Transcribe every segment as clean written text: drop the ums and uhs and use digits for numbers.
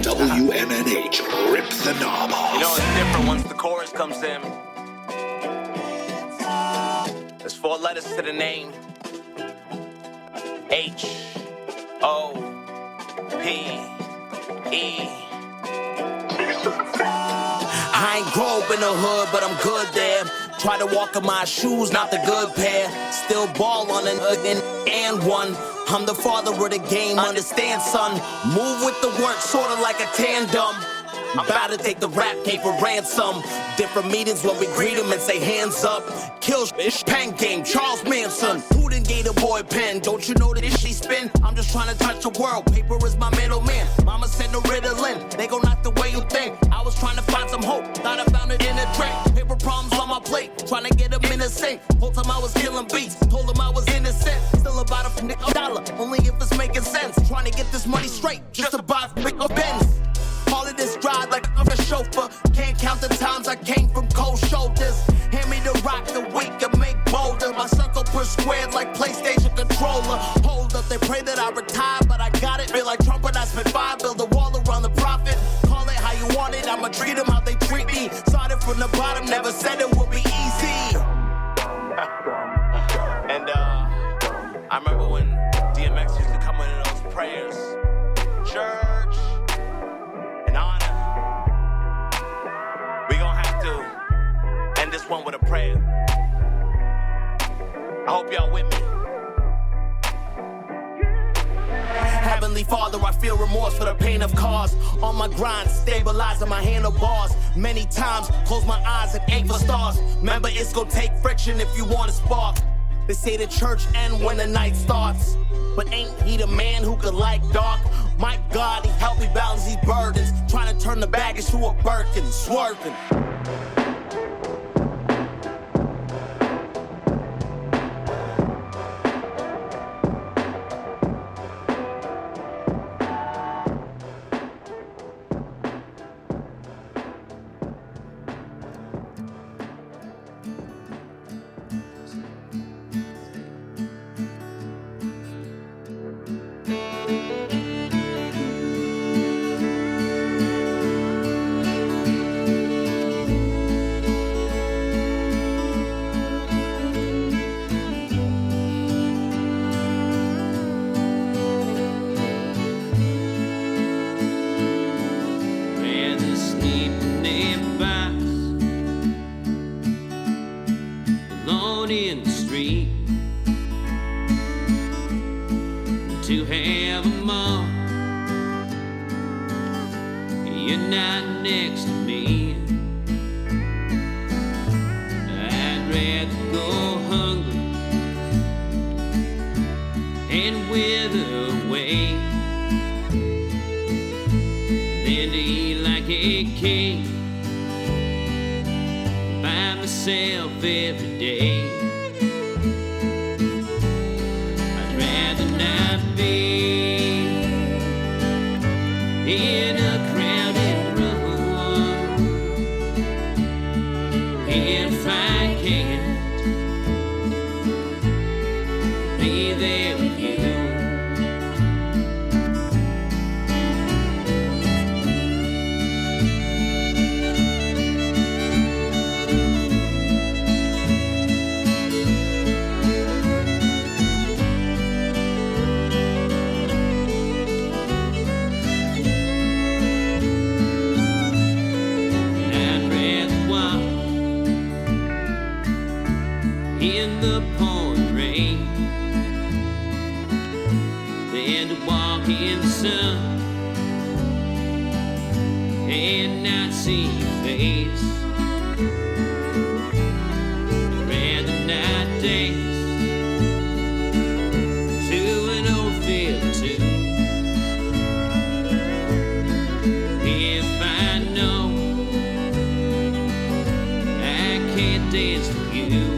WMNH, rip the knob off. You know it's different once the chorus comes in. There's 4 letters to the name. H-O-P-E. I ain't grow up in the hood, but I'm good there. Try to walk in my shoes, not the good pair. Still ball on an and one. I'm the father of the game, understand, son. Move with the work, sorta like a tandem. I'm about to take the rap game for ransom. Different meetings when we greet him and say hands up. Kill pen game, Charles Manson. Who done gave the boy pen? Don't you know that this she spin? I'm just trying to touch the world. Paper is my middleman. Mama said no Ritalin. They gon' knock the way you think. I was trying to find some hope. Thought I found it in a drink. Paper problems on my plate. Trying to get them in the sink. Whole time I was killing beats. Told them I was innocent. Still about a $1. Only if it's making sense. Trying to get this money straight. Just to buy a Benz. All of this drive like I'm a chauffeur. Can't count the times I came from cold shoulders. Hand me the rock the weak and make bolder. My circle per squared like PlayStation controller. Hold up, they pray that I retire, but I got it. Feel like Trump when I spent 5, build a wall around the profit. Call it how you want it, I'ma treat them how they treat me. Started from the bottom, never said it would be easy. And I remember when DMX used to come in those prayers. Church. Honor. We gon' have to end this one with a prayer. I hope y'all with me. Heavenly Father, I feel remorse for the pain of cause. On my grind, stabilizing my handlebars. Many times, close my eyes and aim for stars. Remember, it's gon' take friction if you want a spark. They say the church ends when the night starts. But ain't he the man who could like dark? My God, he helped me balance these burdens. Trying to turn the baggage to a Birkin, swerving. To have a mom, you're not next to me. I'd rather go hungry and wither away than to eat like a cake by myself every day. In a crowded room, if I can't be there with you, in the pouring rain than to walk in the sun and not see your face. I'd rather not dance to an old field tune if I know I can't dance with you.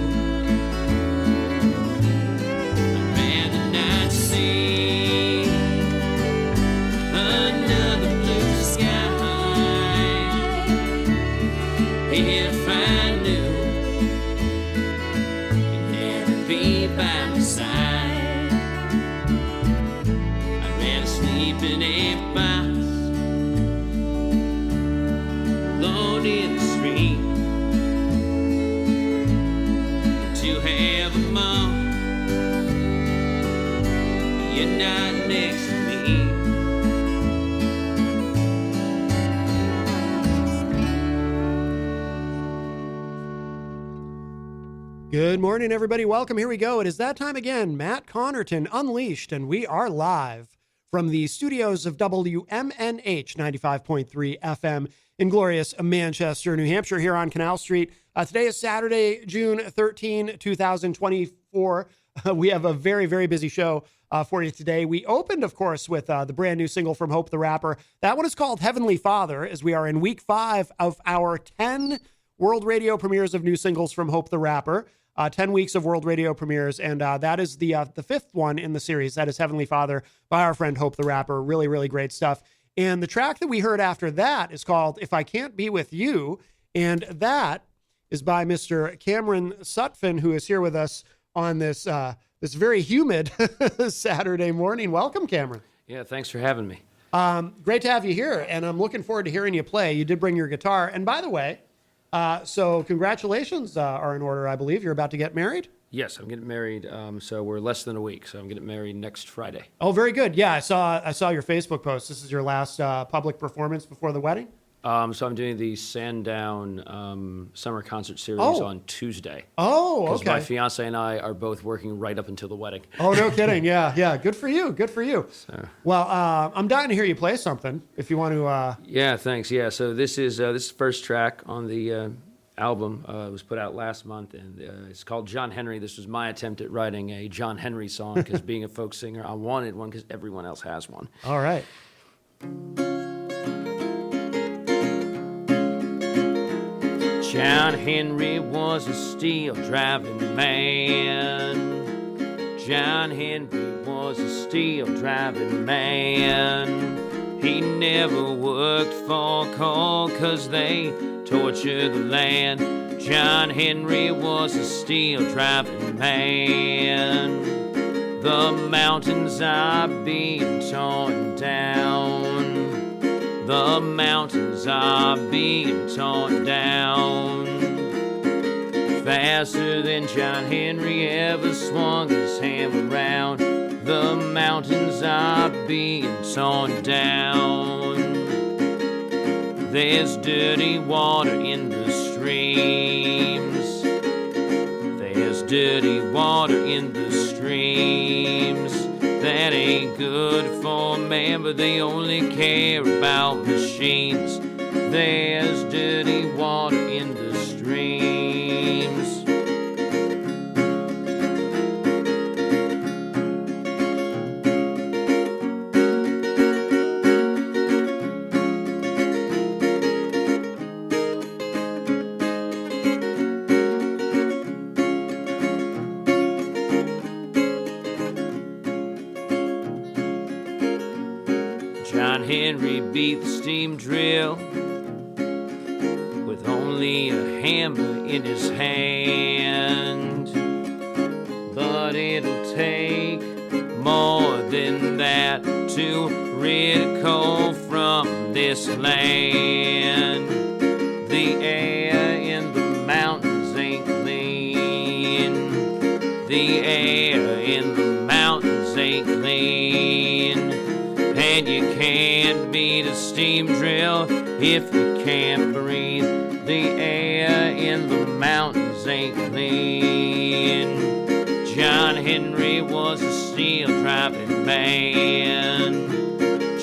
Good morning, everybody. Welcome. Here we go. It is that time again. Matt Connarton Unleashed, and we are live from the studios of WMNH 95.3 FM in glorious Manchester, New Hampshire, here on Canal Street. Today is Saturday, June 13, 2024. We have a very, very busy show for you today. We opened, of course, with the brand new single from Hope the Rapper. That one is called Heavenly Father, as we are in week 5 of our 10 world radio premieres of new singles from Hope the Rapper. 10 weeks of world radio premieres, and that is the 5th one in the series. That is Heavenly Father by our friend Hope the Rapper. Really, really great stuff. And the track that we heard after that is called If I Can't Be With You, and that is by Mr. Cameron Sutphin, who is here with us on this this very humid Saturday morning. Welcome, Cameron. Yeah, thanks for having me. Great to have you here, and I'm looking forward to hearing you play. You did bring your guitar, and by the way, so congratulations are in order, I believe. You're about to get married? Yes, I'm getting married. So we're less than a week. So I'm getting married next Friday. Oh, very good. Yeah, I saw your Facebook post. This is your last public performance before the wedding? So I'm doing the Sandown Summer Concert Series on Tuesday. Oh, okay. Because my fiance and I are both working right up until the wedding. Oh, no kidding. Yeah. Good for you. Good for you. So. Well, I'm dying to hear you play something. If you want to. Yeah, thanks. Yeah. So this is the first track on the album. It was put out last month, and it's called John Henry. This was my attempt at writing a John Henry song, because being a folk singer, I wanted one because everyone else has one. All right. John Henry was a steel-driving man. John Henry was a steel-driving man. He never worked for coal 'cause they tortured the land. John Henry was a steel-driving man. The mountains are being torn down. The mountains are being torn down. Faster than John Henry ever swung his hammer around. The mountains are being torn down. There's dirty water in the streams. There's dirty water in the streams. That ain't good for man, but they only care about machines. There's dirty water in the streams. John Henry beat the steam drill with only a hammer in his hand. But it'll take more than that to rid coal from this land. The air in the mountains ain't clean. The air in the mountains ain't clean. And you can't beat a steam drill if you can't breathe. The air in the mountains ain't clean. John Henry was a steel-driving man.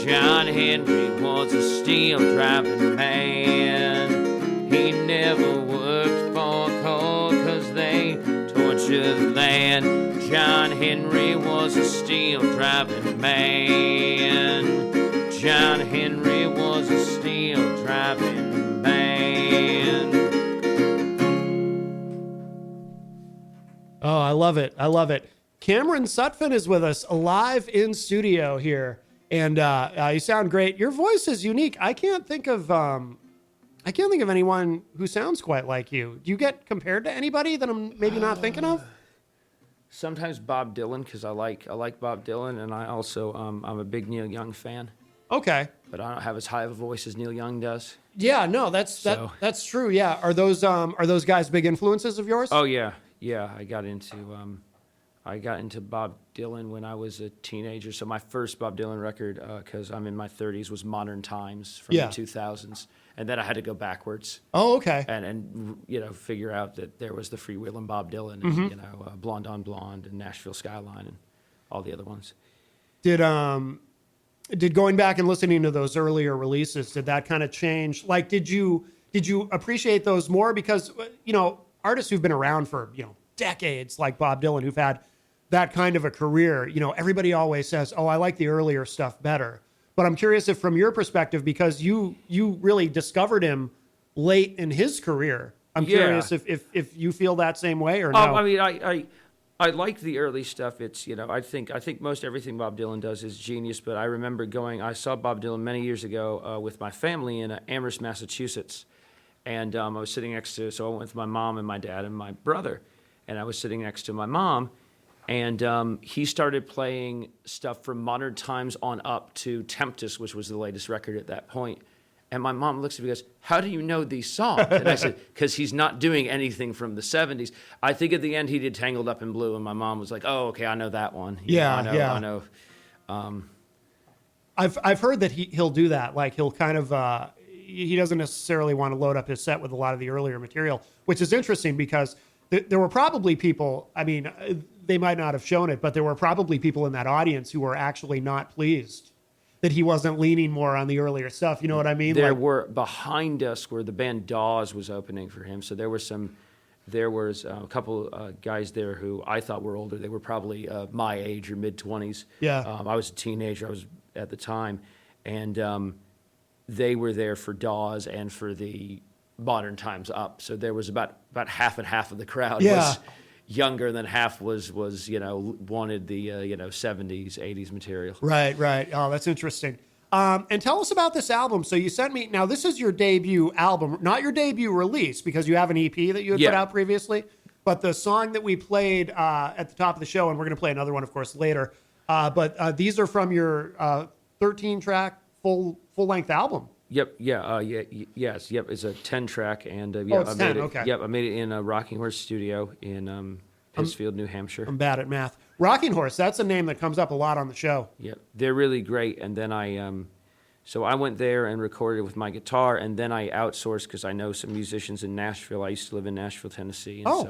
John Henry was a steel-driving man. He never worked for coal 'cause they tortured the land. John Henry was a steel-driving man. John Henry was a steel-driving man. Oh, I love it. I love it. Cameron Sutphin is with us live in studio here, and you sound great. Your voice is unique. I can't think of anyone who sounds quite like you. Do you get compared to anybody that I'm maybe not thinking of? Sometimes Bob Dylan, because I like Bob Dylan, and I also I'm a big Neil Young fan. Okay. But I don't have as high of a voice as Neil Young does. Yeah, no, that's true. Yeah, are those guys big influences of yours? Oh yeah. I got into I got into Bob Dylan when I was a teenager. So my first Bob Dylan record, because I'm in my 30s, was Modern Times from the 2000s. And then I had to go backwards. Oh, okay. And figure out that there was the Freewheelin' Bob Dylan and, Blonde on Blonde and Nashville Skyline and all the other ones. Did going back and listening to those earlier releases, did that kind of change? Like, did you appreciate those more? Because, artists who've been around for, decades, like Bob Dylan, who've had that kind of a career, everybody always says, oh, I like the earlier stuff better. But I'm curious if from your perspective, because you really discovered him late in his career, I'm curious if you feel that same way or no. I mean, I like the early stuff. It's, I think most everything Bob Dylan does is genius, but I remember I saw Bob Dylan many years ago with my family in Amherst, Massachusetts. And I was sitting so I went with my mom and my dad and my brother. And I was sitting next to my mom, and he started playing stuff from Modern Times on up to Tempest, which was the latest record at that point. And my mom looks at me and goes, how do you know these songs? And I said, because he's not doing anything from the 70s. I think at the end he did Tangled Up in Blue, and my mom was like, oh, okay, I know that one. I know. I've heard that he'll do that. Like, he'll kind of, he doesn't necessarily want to load up his set with a lot of the earlier material, which is interesting because there were probably people, I mean, they might not have shown it, but there were probably people in that audience who were actually not pleased that he wasn't leaning more on the earlier stuff. You know what I mean? There were, behind us where the band Dawes was opening for him. So there was a couple guys there who I thought were older. They were probably my age or mid-20s. Yeah. I was a teenager. I was at the time. And they were there for Dawes and for the Modern Times up. So there was about half and half of the crowd was younger than half was wanted the 70s, 80s material. Right. Oh, that's interesting. And tell us about this album. So you sent me, now this is your debut album, not your debut release, because you have an EP that you had put out previously, but the song that we played at the top of the show, and we're going to play another one, of course, later. But these are from your 13-track full-length album. Yep. Yes. Yep. It's a 10-track, and it's I made 10. it. Okay. Yep. I made it in a Rocking Horse studio in Pittsfield, New Hampshire. I'm bad at math. Rocking Horse. That's a name that comes up a lot on the show. Yep. They're really great. And then so I went there and recorded with my guitar, and then I outsourced because I know some musicians in Nashville. I used to live in Nashville, Tennessee, and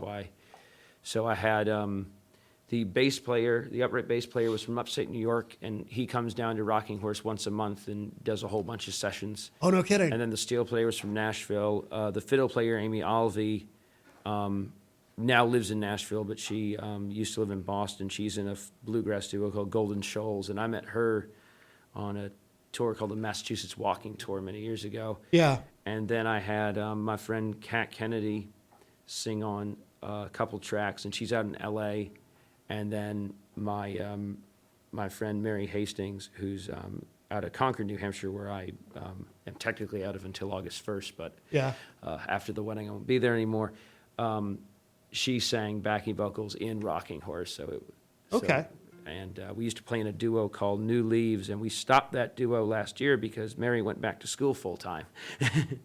so I had the bass player, the upright bass player, was from upstate New York, and he comes down to Rocking Horse once a month and does a whole bunch of sessions. Oh, no kidding. And then the steel player was from Nashville. The fiddle player, Amy Alvey, now lives in Nashville, but she used to live in Boston. She's in a bluegrass duo called Golden Shoals, and I met her on a tour called the Massachusetts Walking Tour many years ago. Yeah. And then I had my friend Kat Kennedy sing on a couple tracks, and she's out in L.A., and then my friend Mary Hastings, who's out of Concord, New Hampshire, where I am technically out of until August 1st, but after the wedding I won't be there anymore. She sang backing vocals in Rocking Horse. And we used to play in a duo called New Leaves, and we stopped that duo last year because Mary went back to school full time.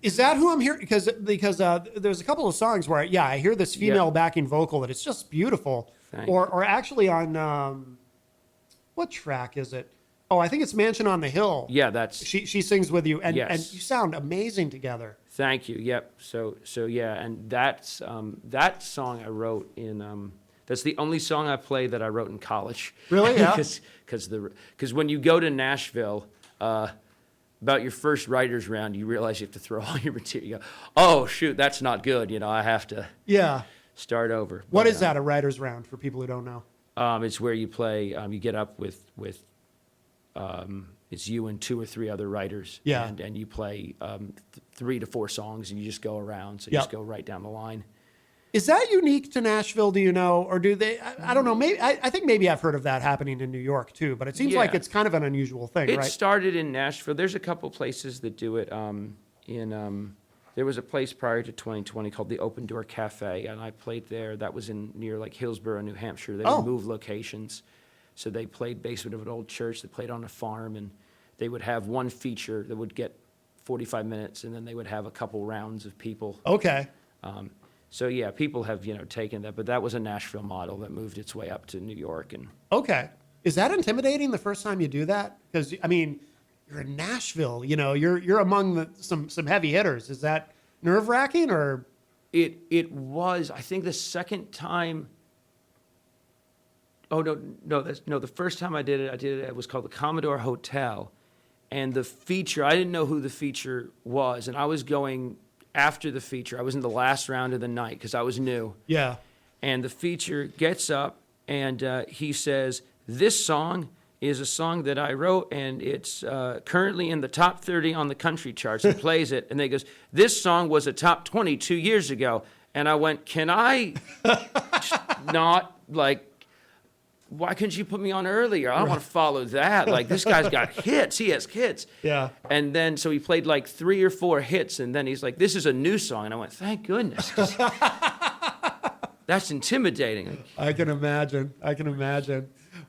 Is that who I'm hearing? Because there's a couple of songs where I hear this female backing vocal that it's just beautiful. Thanks. Or actually on what track is it? Oh, I think it's Mansion on the Hill. Yeah, that's she sings with you, and yes. you sound amazing together. Thank you. Yep. So yeah, and that's that song I wrote in. That's the only song I play that I wrote in college. Really? Yeah. Because when you go to Nashville, about your first writers round, you realize you have to throw all your material. You go, oh shoot, that's not good. I have to start over. What is that, a writers round, for people who don't know? It's where you play. You get up with it's you and two or three other writers. Yeah. And you play 3 to 4 songs, and you just go around. So you just go right down the line. Is that unique to Nashville, do you know? Or do they, I don't know, maybe I think maybe I've heard of that happening in New York too, but it seems like it's kind of an unusual thing, right? It started in Nashville. There's a couple places that do it. There was a place prior to 2020 called the Open Door Cafe, and I played there. That was near like Hillsborough, New Hampshire. They would move locations. So they played basement of an old church. They played on a farm, and they would have one feature that would get 45 minutes, and then they would have a couple rounds of people. Okay. So yeah, people have, taken that, but that was a Nashville model that moved its way up to New York. And Okay. Is that intimidating the first time you do that? Because I mean, you're in Nashville. You're among some heavy hitters. Is that nerve-wracking or? it was, I think the second time. Oh no, the first time I did it, it was called the Commodore Hotel, and the feature, I didn't know who the feature was, and I was going after the feature. I was in the last round of the night because I was new. Yeah. And the feature gets up and he says, "This song is a song that I wrote, and it's currently in the top 30 on the country charts," and plays it. And they goes, "This song was a top 20 2 years ago." And I went, "Can I not, like, why couldn't you put me on earlier? I don't want to follow that. Like, this guy's got hits. He has hits." Yeah. And then, so he played like 3 or 4 hits, and then he's like, "This is a new song." And I went, "Thank goodness." 'Cause that's intimidating. I can imagine.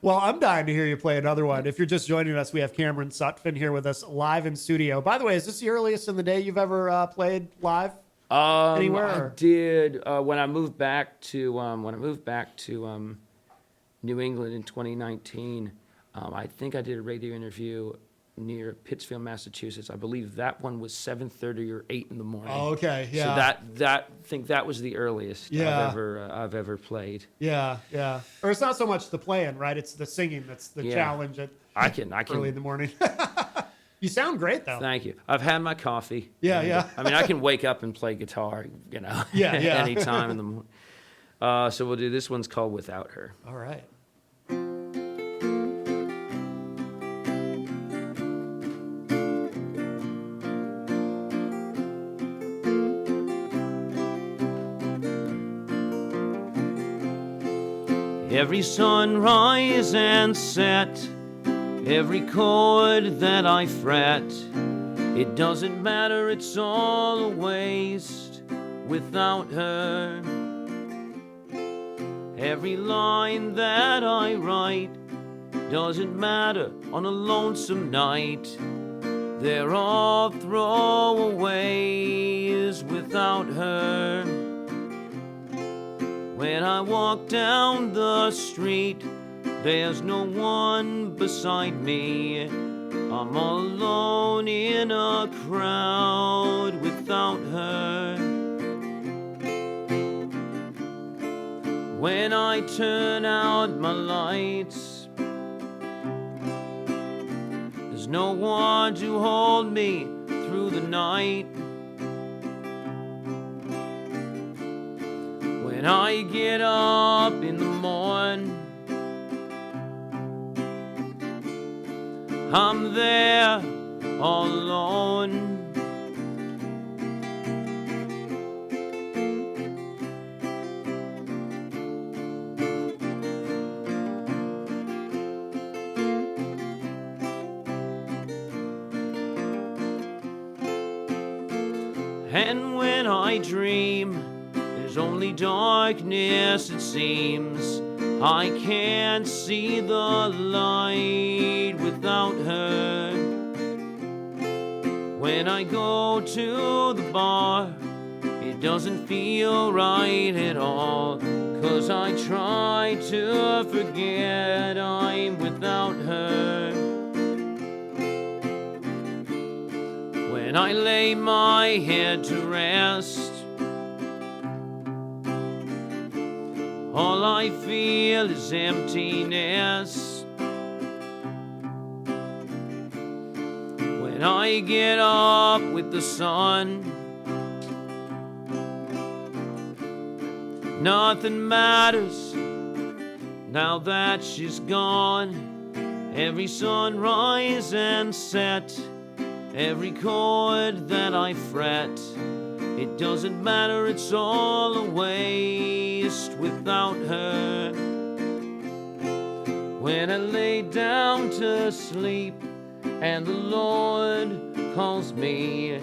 Well, I'm dying to hear you play another one. If you're just joining us, we have Cameron Sutphin here with us live in studio. By the way, is this the earliest in the day you've ever played live anywhere? I did when I moved back to New England in 2019. I think I did a radio interview near Pittsfield, Massachusetts. I believe that one was 7:30 or 8 in the morning. Oh, okay, yeah. So I think that was the earliest Yeah. I've ever played. Yeah. Or it's not so much the playing, right? It's the singing that's the challenge at I can early in the morning. You sound great, though. Thank you. I've had my coffee. Yeah. I mean, I can wake up and play guitar, Yeah. any time in the morning. So we'll do, this one's called "Without Her." All right. Every sunrise and set, every chord that I fret, it doesn't matter, it's all a waste without her. Every line that I write doesn't matter on a lonesome night. They're all throwaways without her. When I walk down the street, there's no one beside me. I'm all alone in a crowd without her. When I turn out my lights, there's no one to hold me through the night. When I get up in the morning, I'm there all alone. And when I dream, there's only darkness, it seems. I can't see the light without her. When I go to the bar, it doesn't feel right at all, 'cause I try to forget I'm without her. When I lay my head to rest, all I feel is emptiness. When I get up with the sun, nothing matters now that she's gone. Every sunrise and set, every chord that I fret, it doesn't matter, it's all a waste without her. When I lay down to sleep and the Lord calls me,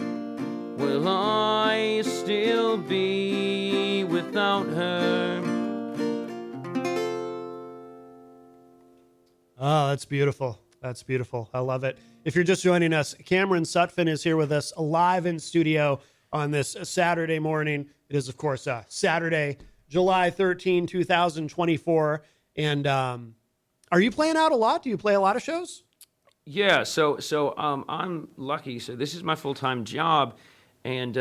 will I still be without her? Oh, that's beautiful. That's beautiful. I love it. If you're just joining us, Cameron Sutphin is here with us live in studio. on this Saturday morning. It is, of course, Saturday, July 13, 2024. And are you playing out a lot? Do you play a lot of shows? Yeah, so I'm lucky. So this is my full-time job, and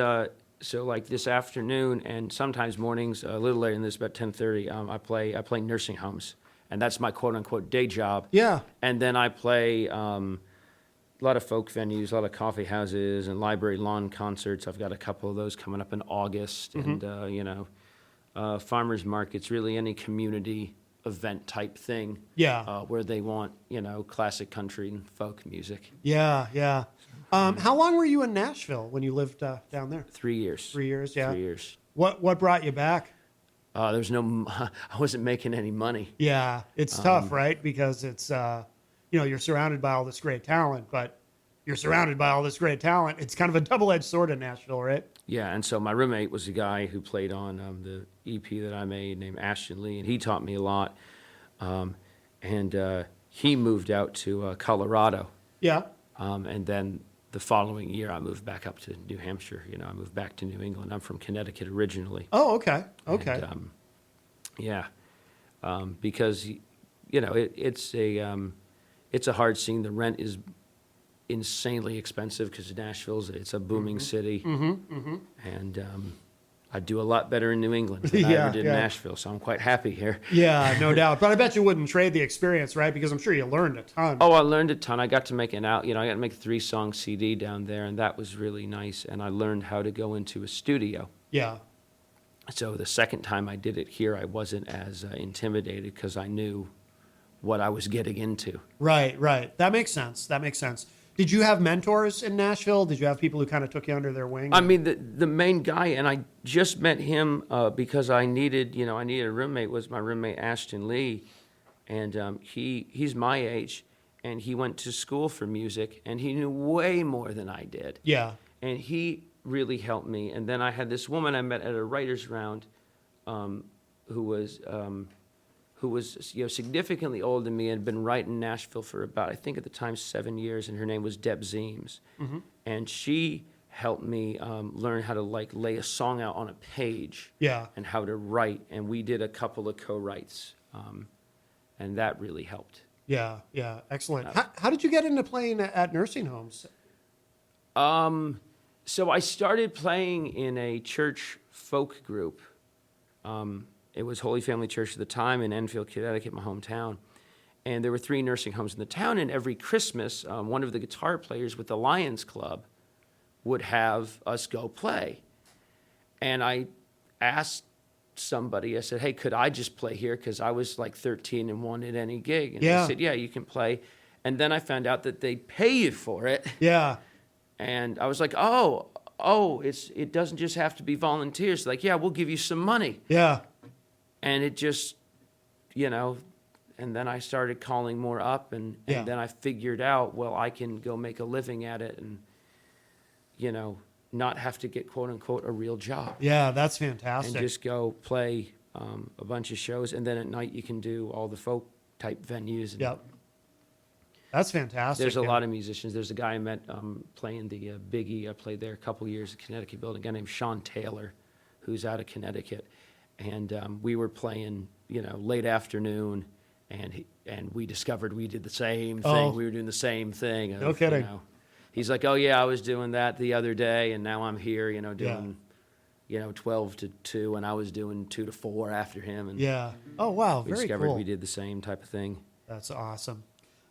so like this afternoon and sometimes mornings, a little later than this, about 10:30, I play nursing homes, and that's my quote-unquote day job. Yeah. And then I play a lot of folk venues, a lot of coffee houses, and library lawn concerts. I've got a couple of those coming up in August, and farmers markets, really any community event type thing. Yeah. Where they want, classic country and folk music. Yeah, yeah. How long were you in Nashville when you lived down there? 3 years. 3 years, yeah. 3 years. What brought you back? I wasn't making any money. Yeah, it's tough, right? Because it's, you're surrounded by all this great talent, but you're surrounded by all this great talent. It's kind of a double-edged sword in Nashville, right? Yeah, and so my roommate was a guy who played on the EP that I made named Ashton Lee, and he taught me a lot. And he moved out to Colorado. Yeah. And then the following year, I moved back up to New Hampshire. I moved back to New England. I'm from Connecticut originally. Oh, okay. Okay. And, because, it's a hard scene. The rent is insanely expensive because Nashville's it's a booming city, and I do a lot better in New England than I ever did in Nashville, so I'm quite happy here. Yeah, no doubt. But I bet you wouldn't trade the experience, right? Because I'm sure you learned a ton. Oh, I learned a ton. I got to make I got to make a 3-song CD down there, and that was really nice. And I learned how to go into a studio. Yeah. So the second time I did it here, I wasn't as intimidated because I knew what I was getting into. Right, right. That makes sense. That makes sense. Did you have mentors in Nashville? Did you have people who kind of took you under their wing? I mean, the main guy, and I just met him because I needed a roommate, was my roommate Ashton Lee. And he's my age, and he went to school for music, and he knew way more than I did. Yeah. And he really helped me. And then I had this woman I met at a writer's round who was significantly older than me and had been writing in Nashville for about, I think at the time, 7 years, and her name was Deb Zeems. And she helped me learn how to lay a song out on a page. Yeah. And how to write, and we did a couple of co-writes, and that really helped. Yeah, yeah, excellent. How did you get into playing at nursing homes? So I started playing in a church folk group. It was Holy Family Church at the time in Enfield, Connecticut, my hometown. And there were 3 nursing homes in the town, and every Christmas, one of the guitar players with the Lions Club would have us go play. And I asked somebody, I said, hey, could I just play here? Because I was like 13 and wanted any gig. And they said, yeah, you can play. And then I found out that they pay you for it. Yeah. And I was like, it doesn't just have to be volunteers. Like, yeah, we'll give you some money. Yeah. And it just, and then I started calling more up, and then I figured out, well, I can go make a living at it and, not have to get, quote unquote, a real job. Yeah, that's fantastic. And just go play a bunch of shows, and then at night you can do all the folk type venues. And yep. That's fantastic. There's a lot of musicians. There's a guy I met playing the Biggie. I played there a couple years at Connecticut building, a guy named Sean Taylor, who's out of Connecticut. And we were playing, late afternoon, and we discovered we did the same thing. Oh. We were doing the same thing. No kidding. He's like, oh, yeah, I was doing that the other day, and now I'm here, doing, 12 to 2, and I was doing 2 to 4 after him. And oh, wow, we very discovered cool. we did the same type of thing. That's awesome.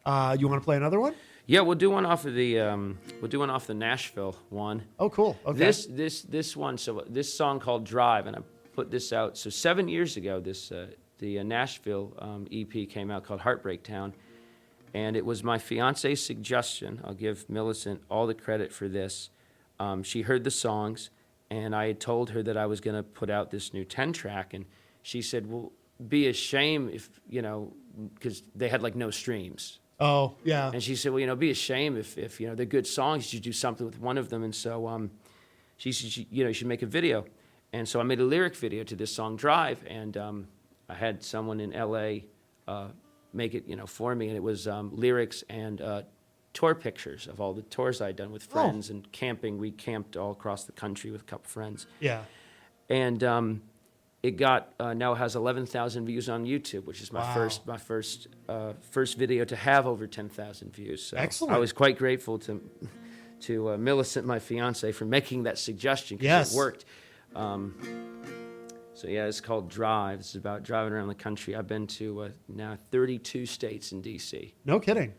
You want to play another one? Yeah, we'll do one off of the Nashville one. Oh, cool. Okay. This one, so this song called Drive, and I put this out. So 7 years ago, the Nashville EP came out called Heartbreak Town, and it was my fiance's suggestion. I'll give Millicent all the credit for this. She heard the songs, and I had told her that I was going to put out this new 10-track, and she said, well, be a shame if, because they had no streams. Oh, yeah. And she said, well, be a shame if they're good songs, you do something with one of them. And so she said, you should make a video. And so I made a lyric video to this song, Drive, and I had someone in L.A. make it, for me, and it was lyrics and tour pictures of all the tours I'd done with friends and camping. We camped all across the country with a couple friends. Yeah. And it got now has 11,000 views on YouTube, which is my Wow. first video to have over 10,000 views. So Excellent. I was quite grateful to Millicent, my fiance, for making that suggestion because Yes. it worked. So yeah, it's called Drive. It's about driving around the country. I've been to now 32 states in D.C. No kidding.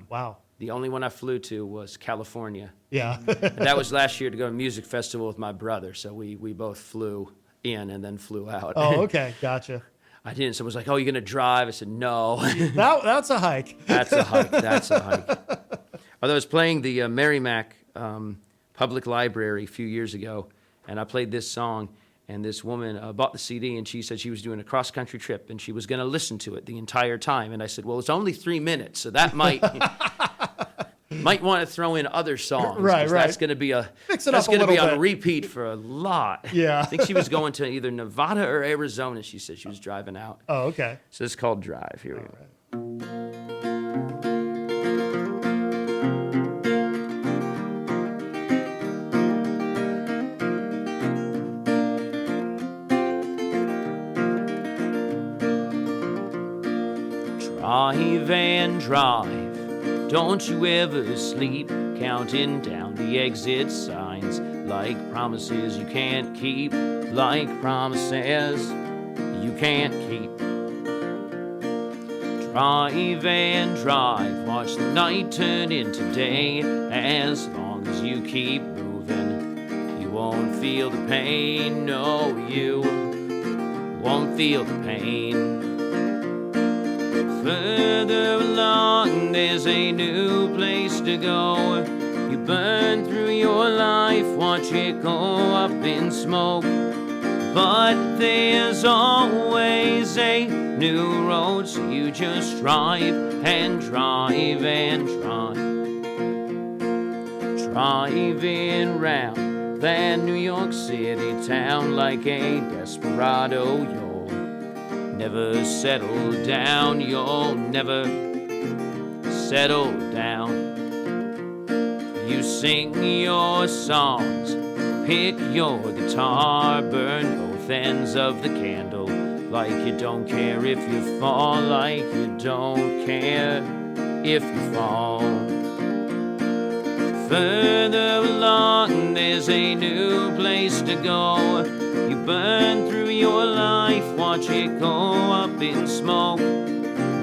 Wow. The only one I flew to was California. Yeah. And that was last year to go to a music festival with my brother. So we both flew in and then flew out. Oh, okay. Gotcha. I didn't. Someone was like, "Oh, you're gonna drive?" I said, "No." That's a hike. That's a hike. That's a hike. Although I was playing the Merrimack Public Library a few years ago, and I played this song, and this woman bought the CD, and she said she was doing a cross-country trip, and she was going to listen to it the entire time. And I said, well, it's only 3 minutes, so that might want to throw in other songs. Right. That's going to be Mix it that's up a going to be little on bit. repeat for a lot. Yeah. I think she was going to either Nevada or Arizona. She said she was driving out. Oh, okay. So it's called Drive. Here we go. Drive and drive, don't you ever sleep, counting down the exit signs, like promises you can't keep, like promises you can't keep. Drive and drive, watch the night turn into day, as long as you keep moving, you won't feel the pain, no, you won't feel the pain. Further along, there's a new place to go. You burn through your life, watch it go up in smoke. But there's always a new road, so you just drive and drive and drive. Driving round that New York City town like a desperado, you'll never settle down, you'll never settle down. You sing your songs, pick your guitar, burn both ends of the candle, like you don't care if you fall, like you don't care if you fall. Further along, there's a new place to go. You burn through your life, watch it go up in smoke.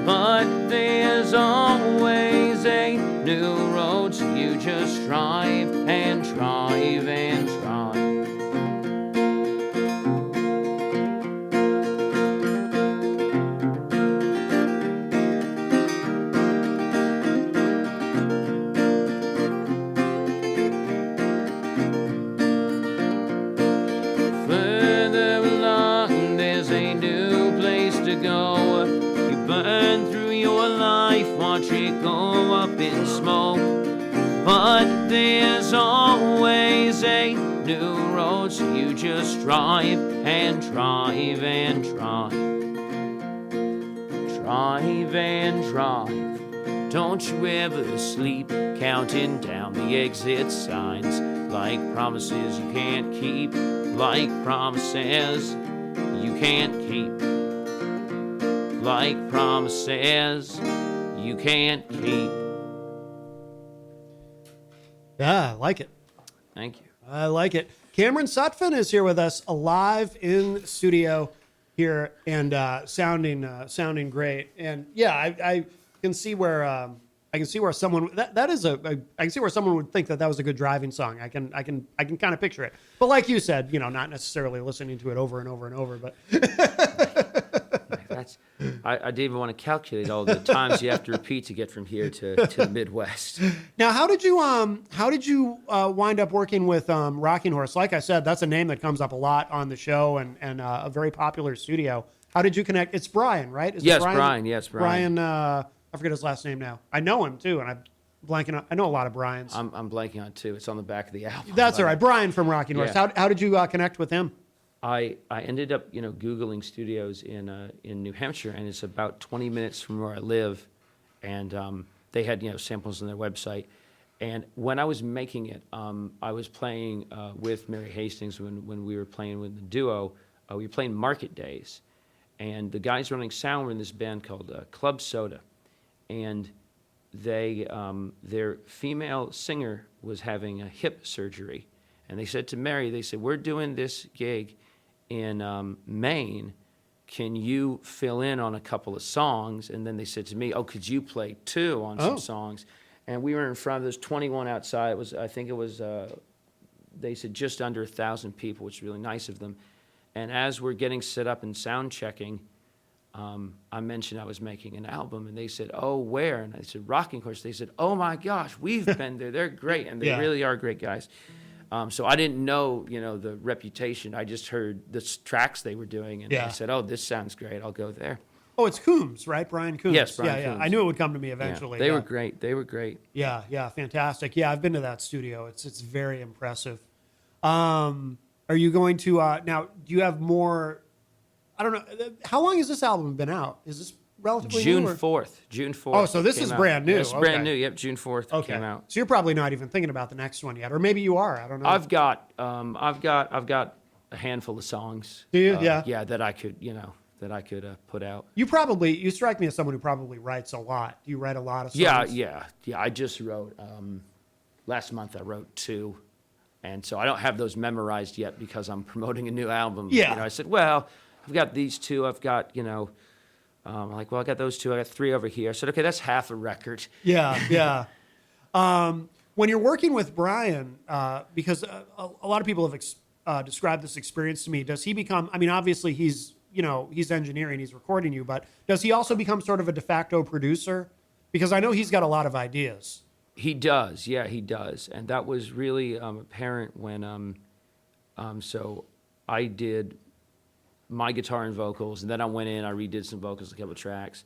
But there's always a new road, so you just drive and drive and drive. Further along, there's a new place to go. You burn through your life, watch it go up in smoke. But there's always a new road, so you just drive and drive and drive. Drive and drive, don't you ever sleep, counting down the exit signs, like promises you can't keep, like promises you can't keep, like promises you can't keep. Yeah, I like it. Thank you. I like it. Cameron Sutphin is here with us, alive in studio here, and sounding great. And yeah, I can see where someone that is I can see where someone would think that was a good driving song. I can kind of picture it. But like you said, not necessarily listening to it over and over and over, but I didn't even want to calculate all the times you have to repeat to get from here to the Midwest. Now, how did you wind up working with Rocking Horse? Like I said, that's a name that comes up a lot on the show and a very popular studio. How did you connect? It's Brian, right? Is it Yes, Brian? Brian. Yes, Brian. Brian, I forget his last name now. I know him too, and I'm blanking on. I know a lot of Brians. I'm blanking on it too. It's on the back of the album. That's all right. Brian from Rocking Horse. Yeah. How did you connect with him? I ended up Googling studios in New Hampshire, and it's about 20 minutes from where I live, and they had, samples on their website. And when I was making it, I was playing with Mary Hastings when we were playing with the duo. We were playing Market Days. And the guys running sound were in this band called Club Soda. And their female singer was having a hip surgery. And they said to Mary, they said, we're doing this gig in Maine. Can you fill in on a couple of songs? And then they said to me, could you play too on some songs? And we were in front of, there's 21 outside. They said just under 1,000 people, which is really nice of them. And as we're getting set up and sound checking, I mentioned I was making an album, and they said, oh, where? And I said, Rocking Horse. They said, oh my gosh, we've been there. They're great, and they really are great guys. So I didn't know, the reputation. I just heard the tracks they were doing, and I said, oh, this sounds great. I'll go there. Oh, it's Coombs, right? Brian Coombs. Yes, Brian Coombs. I knew it would come to me eventually. They were great. They were great. Yeah, fantastic. Yeah, I've been to that studio. It's very impressive. Are you going to now? Do you have more? I don't know. How long has this album been out? Is this relatively June new? 4th. June 4th. Oh, so this is brand new. It's brand new. Yep, June 4th came out. So you're probably not even thinking about the next one yet, or maybe you are. I don't know. I've got a handful of songs. Do you? Yeah, that I could put out. You strike me as someone who probably writes a lot. Do you write a lot of songs? Yeah. I just wrote last month. I wrote 2, and so I don't have those memorized yet because I'm promoting a new album. Yeah. I said, well, I've got these 2. I've got I got those 2. I got 3 over here. I said, okay, that's half a record. Yeah. When you're working with Brian, because a lot of people have described this experience to me, does he become? I mean, obviously he's engineering, he's recording you, but does he also become sort of a de facto producer? Because I know he's got a lot of ideas. He does, yeah, he does, and that was really apparent when. So I did my guitar and vocals, and then I went in, I redid some vocals, a couple of tracks,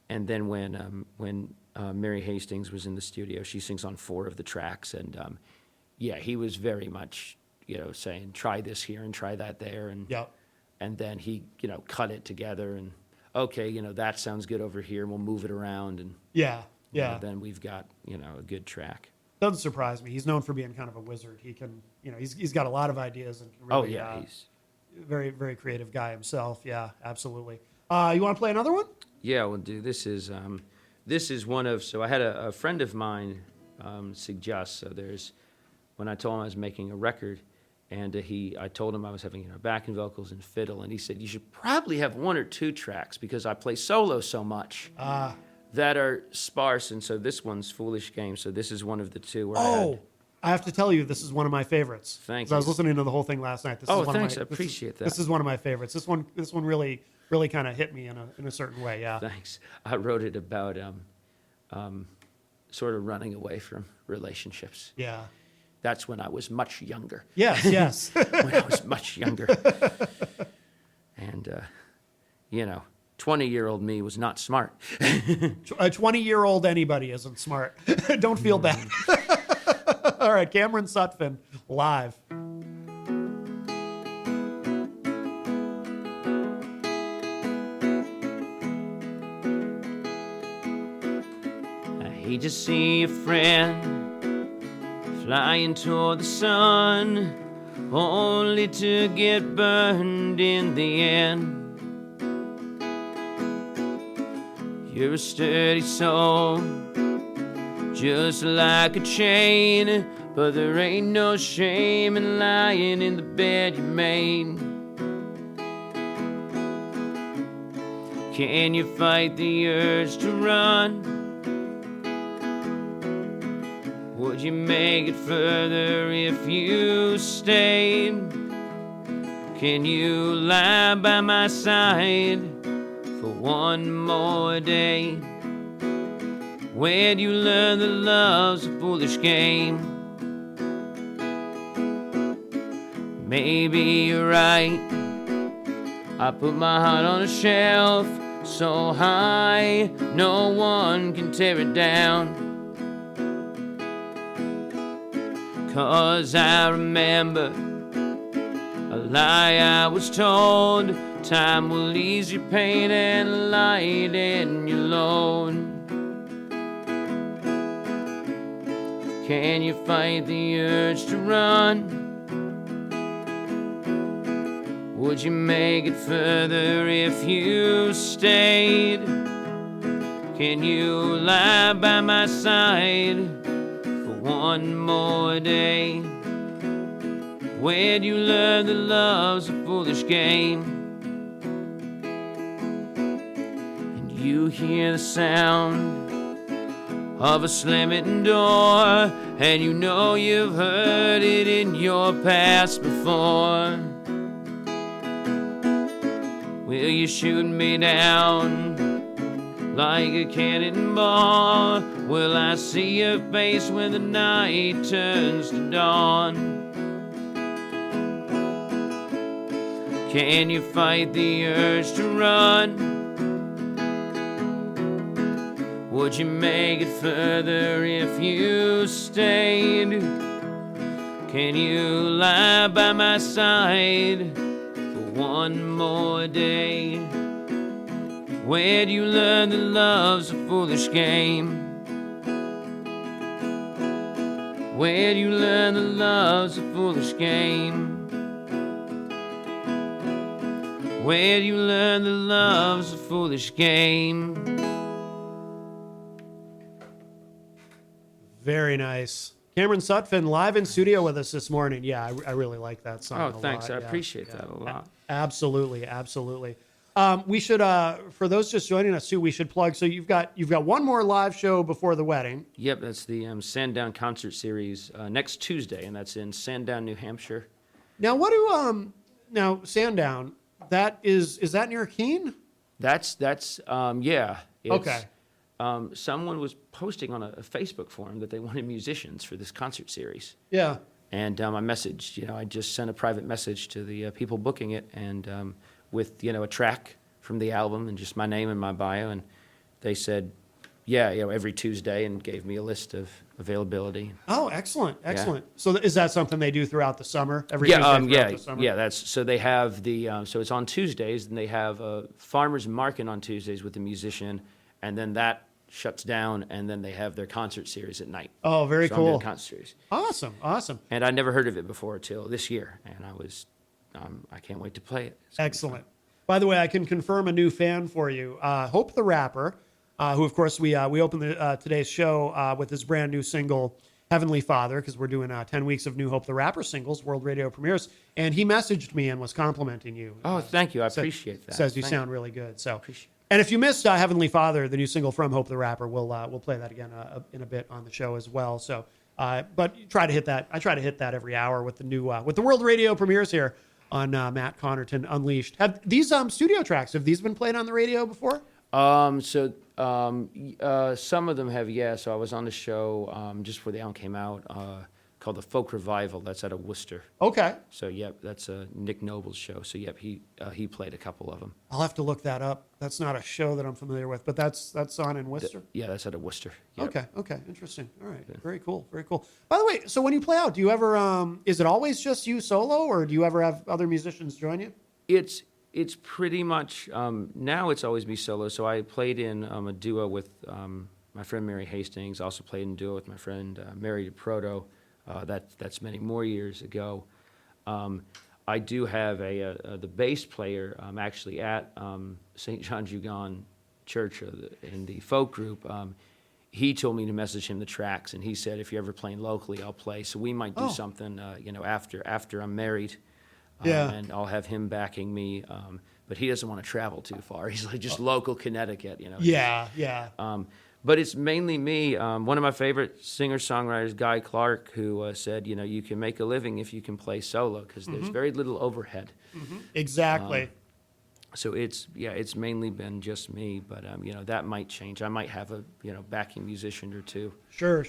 and then when Mary Hastings was in the studio, she sings on 4 of the tracks, and he was very much saying try this here and try that there, and and then he cut it together, and okay, that sounds good over here, and we'll move it around, and then we've got a good track. Doesn't surprise me. He's known for being kind of a wizard. He can he's got a lot of ideas and can really, he's very, very creative guy himself. Yeah, absolutely. You want to play another one? Yeah, we'll do. This is one of. So I had a friend of mine suggest. So when I told him I was making a record, and I told him I was having backing vocals and fiddle, and he said you should probably have 1 or 2 tracks because I play solo so much that are sparse. And so this one's Foolish Game. So this is one of the 2 where I have to tell you, this is one of my favorites. Thank you. I was listening to the whole thing last night. Thanks. I appreciate that. This is one of my favorites. This one really kind of hit me in a certain way. Yeah. Thanks. I wrote it about sort of running away from relationships. Yeah. That's when I was much younger. Yes. When I was much younger. And 20-year-old me was not smart. A 20-year-old anybody isn't smart. Don't feel bad. All right, Cameron Sutphin, live. I hate to see a friend flying toward the sun, only to get burned in the end. You're a sturdy soul, just like a chain, but there ain't no shame in lying in the bed you made. Can you fight the urge to run? Would you make it further if you stayed? Can you lie by my side for one more day? Where'd you learn that love's a foolish game? Maybe you're right. I put my heart on a shelf so high no one can tear it down. 'Cause I remember a lie I was told. Time will ease your pain and lighten your load. Can you fight the urge to run? Would you make it further if you stayed? Can you lie by my side for one more day? Where'd you learn that love's a foolish game? And you hear the sound of a slamming door, and you know you've heard it in your past before. Will you shoot me down like a cannonball? Will I see your face when the night turns to dawn? Can you fight the urge to run? Would you make it further if you stayed? Can you lie by my side for one more day? Where'd you learn that love's a foolish game? Where'd you learn that love's a foolish game? Where'd you learn that love's a foolish game? Very nice. Cameron Sutphin live in studio with us this morning. Yeah, I really like that song. Oh, a thanks. lot. I appreciate that a lot. Absolutely, absolutely. We should, for those just joining us too, we should plug. So you've got one more live show before the wedding. Yep, that's the Sandown concert series next Tuesday, and that's in Sandown, New Hampshire. Now, what do now Sandown? That is that near Keene? That's yeah. It's, Okay. Someone was posting on a Facebook forum that they wanted musicians for this concert series. Yeah. And I messaged, I just sent a private message to the people booking it, and with, a track from the album and just my name and my bio, and they said, yeah, every Tuesday, and gave me a list of availability. Oh, excellent, excellent. Yeah. So is that something they do throughout the summer? Every Tuesday throughout the summer? Yeah. So they have so it's on Tuesdays, and they have a farmers market on Tuesdays with the musician, and then that shuts down, and then they have their concert series at night. Oh, very so cool. I'm doing concert series. Awesome. And I'd never heard of it before till this year, and I can't wait to play it. Excellent. By the way, I can confirm a new fan for you, Hope the Rapper, who, of course, we opened today's show with his brand new single, Heavenly Father, because we're doing 10 weeks of new Hope the Rapper singles, world radio premieres, and he messaged me and was complimenting you. Oh, thank you. I appreciate that. Says you Thank sound really good. So, Appreciate it. and if you missed Heavenly Father, the new single from Hope the Rapper, we'll play that again in a bit on the show as well. So, but try to hit that. I try to hit that every hour with the new with the world radio premieres here on Matt Connarton Unleashed. Have these studio tracks, have these been played on the radio before? Some of them have, yeah. So I was on the show just before the album came out called The Folk Revival. That's out of Worcester. Okay. So, yep, that's Nick Noble's show. So, yep, he played a couple of them. I'll have to look that up. That's not a show that I'm familiar with, but that's on in Worcester? Yeah, that's out of Worcester. Yep. Okay. Interesting. All right. Yeah. Very cool. By the way, so when you play out, do you ever, is it always just you solo, or do you ever have other musicians join you? It's pretty much, now it's always me solo. So I played in a duo with my friend Mary Hastings, also played in a duo with my friend Mary DeProto. That's many more years ago. I do have the bass player actually at St. John Jugon Church in the folk group. He told me to message him the tracks, and he said, if you're ever playing locally, I'll play. So we might do something, after I'm married. Yeah. And I'll have him backing me. But he doesn't want to travel too far. He's like just local Connecticut, Yeah. But it's mainly me. One of my favorite singer-songwriters, Guy Clark, who said, you can make a living if you can play solo, because there's very little overhead. Mm-hmm. Exactly. So it's mainly been just me, but that might change. I might have a backing musician or two. Sure.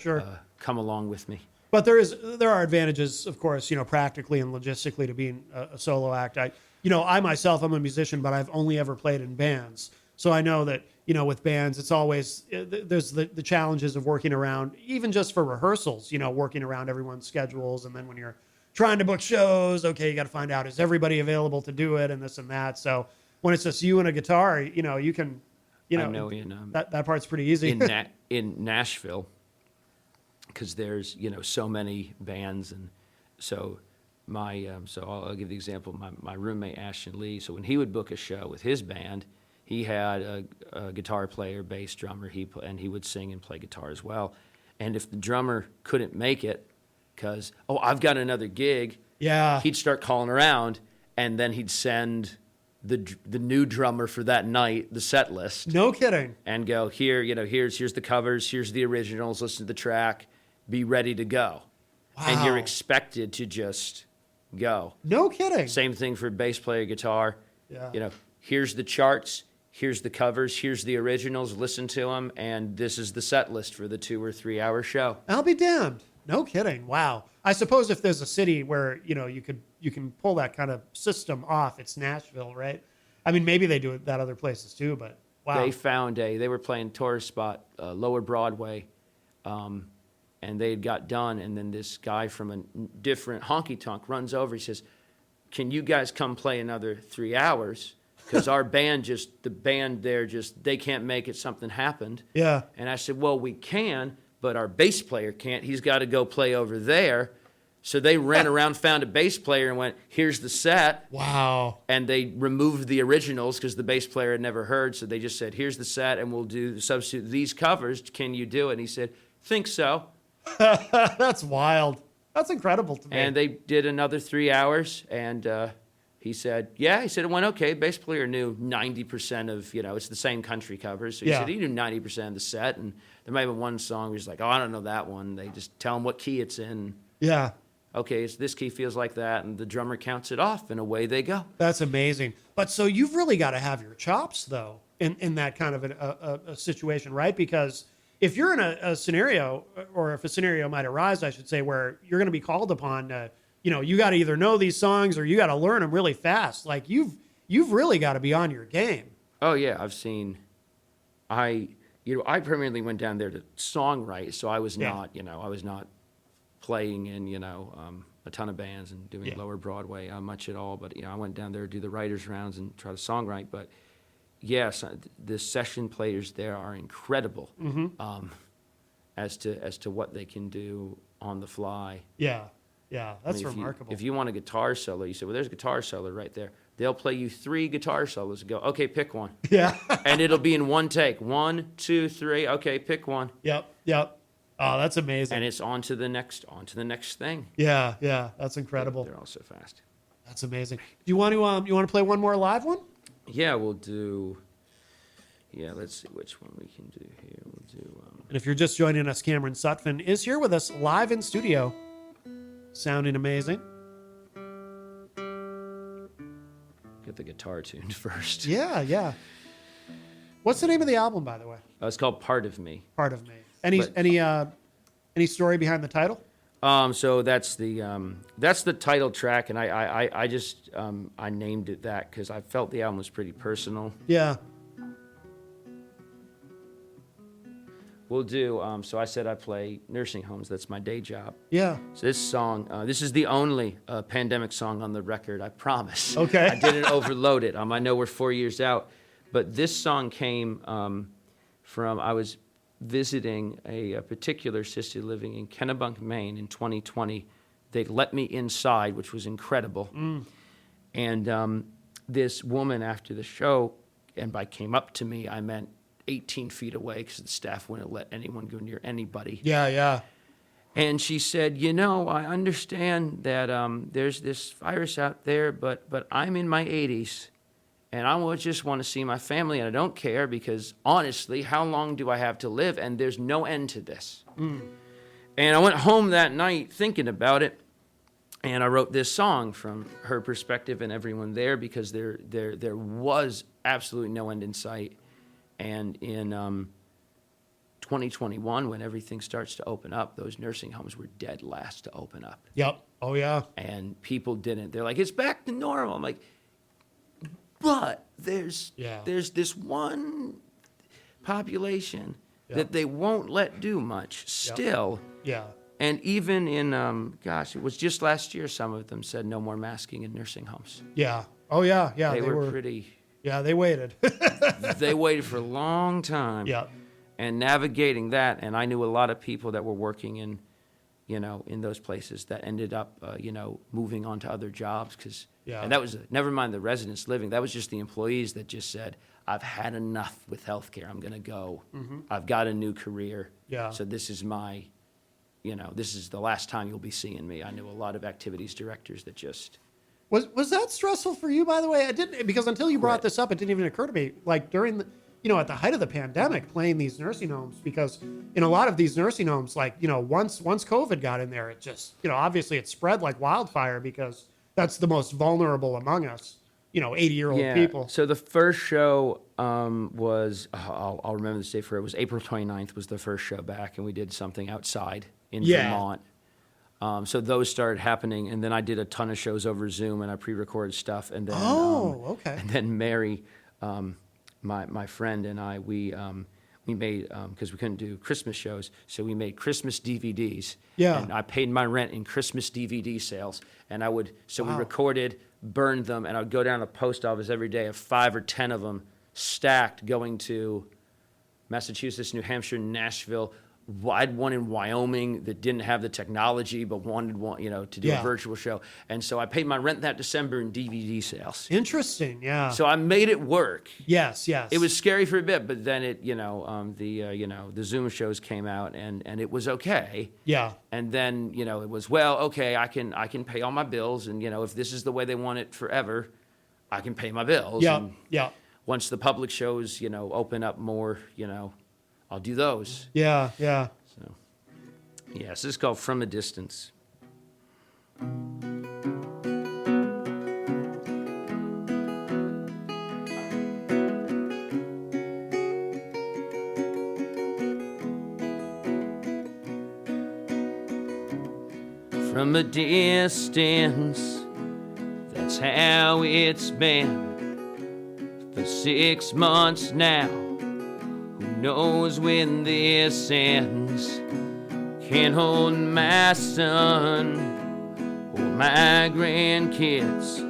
Come along with me. But there are advantages, of course, practically and logistically to being a solo act. I myself, I'm a musician, but I've only ever played in bands. So I know that, with bands, it's always, there's the challenges of working around, even just for rehearsals, working around everyone's schedules. And then when you're trying to book shows, okay, you got to find out, is everybody available to do it and this and that. So when it's just you and a guitar, you can, I know that part's pretty easy. In Nashville, because there's so many bands, and so I'll give the example. My roommate Ashton Lee. So when he would book a show with his band, he had a guitar player, bass, drummer. And he would sing and play guitar as well. And if the drummer couldn't make it, because I've got another gig, he'd start calling around, and then he'd send the new drummer for that night the set list. No kidding. And go, here's the covers, here's the originals, listen to the track, be ready to go. Wow. And you're expected to just go. No kidding. Same thing for bass player, guitar. Yeah. Here's the charts, here's the covers, here's the originals, listen to them, and this is the set list for the 2 or 3 hour show. I'll be damned. No kidding. Wow. I suppose if there's a city where, you can pull that kind of system off, it's Nashville, right? I mean, maybe they do it at other places too, but wow. They found they were playing tourist spot, Lower Broadway, and they had got done, and then this guy from a different honky-tonk runs over. He says, can you guys come play another 3 hours? Because our band they can't make it, something happened. Yeah. And I said, well, we can, but our bass player can't. He's got to go play over there. So they ran around, found a bass player, and went, here's the set. Wow. And they removed the originals because the bass player had never heard. So they just said, here's the set, and we'll substitute these covers. Can you do it? And he said, think so. That's wild. That's incredible to me. And they did another 3 hours, and he said, he said it went okay. Bass player knew 90% of, it's the same country covers. So he said he knew 90% of the set, and there might have been one song where he's like, I don't know that one. They just tell him what key it's in. Yeah. Okay, it's this key feels like that, and the drummer counts it off, and away they go. That's amazing. But so you've really got to have your chops, though, in that kind of a situation, right? Because if you're in a scenario, or if a scenario might arise, I should say, where you're going to be called upon, you got to either know these songs or you got to learn them really fast. Like you've really got to be on your game. Oh yeah, I primarily went down there to songwrite, so I was not playing in a ton of bands and doing Lower Broadway much at all. But I went down there to do the writers rounds and try to songwrite. But yes, the session players there are incredible as to what they can do on the fly. Yeah, that's remarkable. If you want a guitar solo, you say, well, there's a guitar solo right there. They'll play you 3 guitar solos and go, okay, pick one. Yeah. And it'll be in one take. 1, 2, 3. Okay, pick one. Yep. Oh, that's amazing. And it's on to the next thing. Yeah, that's incredible. They're all so fast. That's amazing. Do you want to play one more live one? Yeah, we'll do. Yeah, let's see which one we can do here. We'll do. And if you're just joining us, Cameron Sutphin is here with us live in studio, sounding amazing. Get the guitar tuned first. Yeah. What's the name of the album, by the way? It's called Part of Me. Part of Me. Any story behind the title? So that's the title track, and I just I named it that because I felt the album was pretty personal. Yeah. We'll do. So I said I play nursing homes. That's my day job. Yeah. So this song, this is the only pandemic song on the record. I promise. Okay. I didn't overload it. I know we're 4 years out, but this song came from I was visiting a particular assisted living in Kennebunk, Maine in 2020. They let me inside, which was incredible. And this woman after the show, and by came up to me, I meant 18 feet away because the staff wouldn't let anyone go near anybody. Yeah. And she said, I understand that there's this virus out there, but I'm in my 80s. And I just want to see my family, and I don't care because, honestly, how long do I have to live? And there's no end to this. And I went home that night thinking about it, and I wrote this song from her perspective and everyone there because there was absolutely no end in sight. And in 2021, when everything starts to open up, those nursing homes were dead last to open up. Yep. Oh, yeah. And people didn't. They're like, it's back to normal. I'm like, but there's this one population that they won't let do much still. Yeah. And even in, it was just last year, some of them said no more masking in nursing homes. Yeah. Oh, yeah. They were pretty... Yeah, they waited. They waited for a long time. Yeah. And navigating that, and I knew a lot of people that were working in in those places that ended up, moving on to other jobs. Yeah. And that was, never mind the residents living, that was just the employees that just said, I've had enough with healthcare. I'm going to go. I've got a new career. Yeah. So this is this is the last time you'll be seeing me. I knew a lot of activities directors that just. Was that stressful for you, by the way? I didn't, because until you brought this up, it didn't even occur to me. Like during the, at the height of the pandemic, playing these nursing homes, because in a lot of these nursing homes, like, once COVID got in there, it just, obviously it spread like wildfire, because that's the most vulnerable among us, 80-year-old people. So the first show was, I'll remember this day for it, was April 29th was the first show back, and we did something outside in Vermont. So those started happening, and then I did a ton of shows over Zoom, and I pre-recorded stuff, and then okay. And then Mary, my friend, and I, we made, because we couldn't do Christmas shows, so we made Christmas DVDs. Yeah. And I paid my rent in Christmas DVD sales, and we recorded, burned them, and I would go down to the post office every day, have 5 or 10 of them stacked, going to Massachusetts, New Hampshire, Nashville. I had one in Wyoming that didn't have the technology, but wanted one, to do a virtual show. And so I paid my rent that December in DVD sales. Interesting, yeah. So I made it work. Yes. It was scary for a bit, but then it, the Zoom shows came out, and it was okay. Yeah. And then, it was, well, okay, I can pay all my bills, and, if this is the way they want it forever, I can pay my bills. Yeah, and once the public shows, open up more, I'll do those. Yeah. So, this is called From a Distance. From a distance, that's how it's been for 6 months now. Who knows when this ends? Can't hold my son or my grandkids.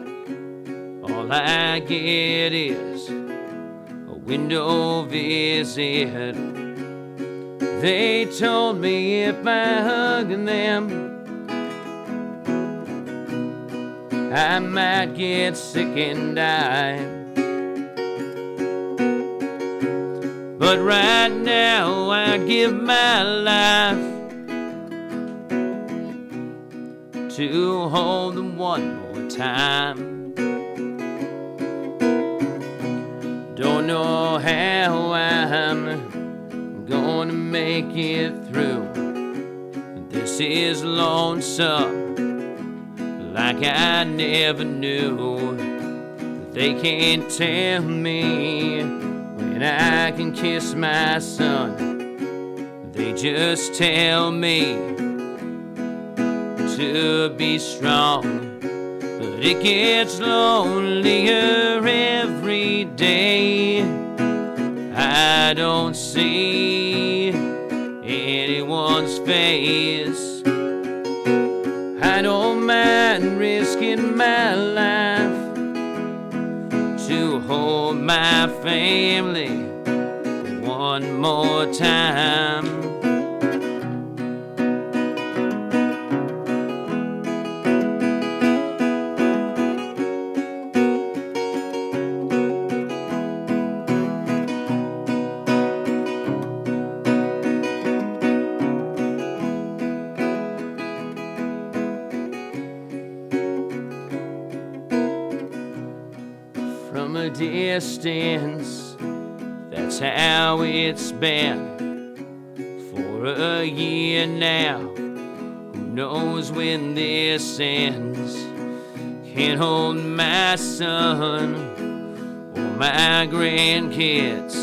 All I get is a window visit. They told me if I hug them, I might get sick and die. But right now I give my life to hold them one more time. Don't know how I'm gonna make it through. This is lonesome, like I never knew. They can't tell me when I can kiss my son. They just tell me to be strong, but it gets lonelier every day. I don't see anyone's face. I don't mind risking my life to hold my family one more time. From a distance, that's how it's been for a year now. Who knows when this ends? Can't hold my son or my grandkids.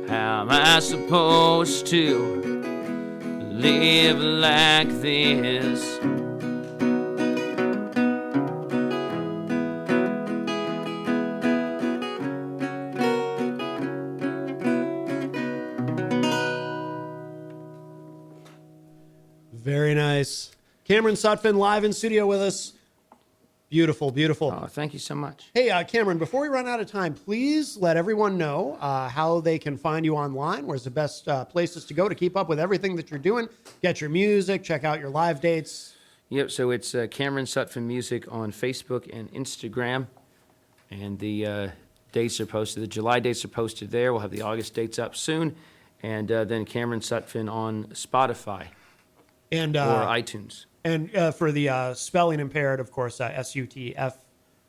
How am I supposed to live like this? Very nice. Cameron Sutphin live in studio with us. Beautiful, beautiful. Oh, thank you so much. Hey, Cameron, before we run out of time, please let everyone know how they can find you online. Where's the best places to go to keep up with everything that you're doing? Get your music, check out your live dates. Yep, so it's Cameron Sutphin Music on Facebook and Instagram. And the dates are posted. The July dates are posted there. We'll have the August dates up soon. And then Cameron Sutphin on Spotify And or iTunes. And for the spelling impaired, of course, S-U-T-F.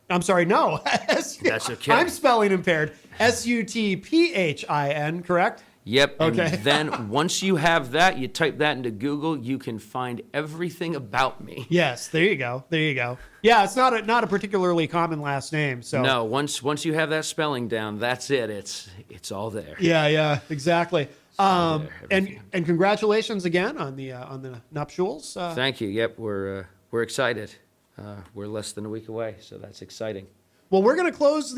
I'm sorry, no. That's okay. I'm spelling impaired. S-U-T-P-H-I-N, correct? Yep. And Okay. then once you have that, you type that into Google, you can find everything about me. Yes, there you go. There you go. Yeah, it's not a particularly common last name. So No, once you have that spelling down, that's it. It's all there. Yeah, exactly. And everything. congratulations again on the nuptials. Thank you. Yep, we're excited. We're less than a week away, so that's exciting. Well, we're gonna close